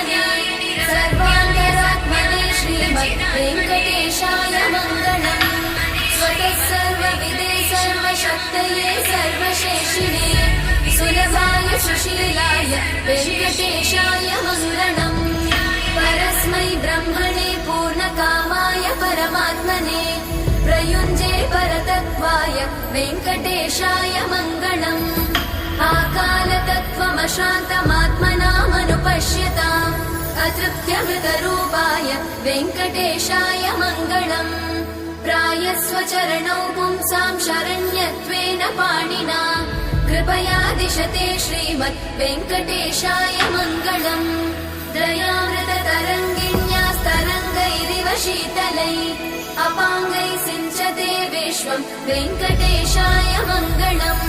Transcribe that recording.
प्रदायिने सर्वान्तरात्मने श्रीमद्वेङ्कटेशाय मङ्गलम्। स्वतः सर्वविदे सर्वशक्तये सर्वशेषिणे सुलभाय सुशीलाय वेङ्कटेशाय मङ्गलम्। परस्मै ब्रह्मणे पूर्णकामाय परमात्मने प्रयुञ्जे परतत्त्वाय वेङ्कटेशाय मङ्गलम्। आकालतत्त्वमशान्तमात्मनामनुपश्यताम् अतृप्त्यमृतरूपाय वेङ्कटेशाय मङ्गलम्। प्रायस्वचरणौ पुंसां शरण्यत्वेन पाणिना कृपया दिशते श्रीमद् वेङ्कटेशाय मङ्गलम्। दयामृततरङ्गिण्यास्तरङ्गैरिव शीतलै अपाङ्गैः सिञ्चते विश्वं वेङ्कटेशाय मङ्गलम्।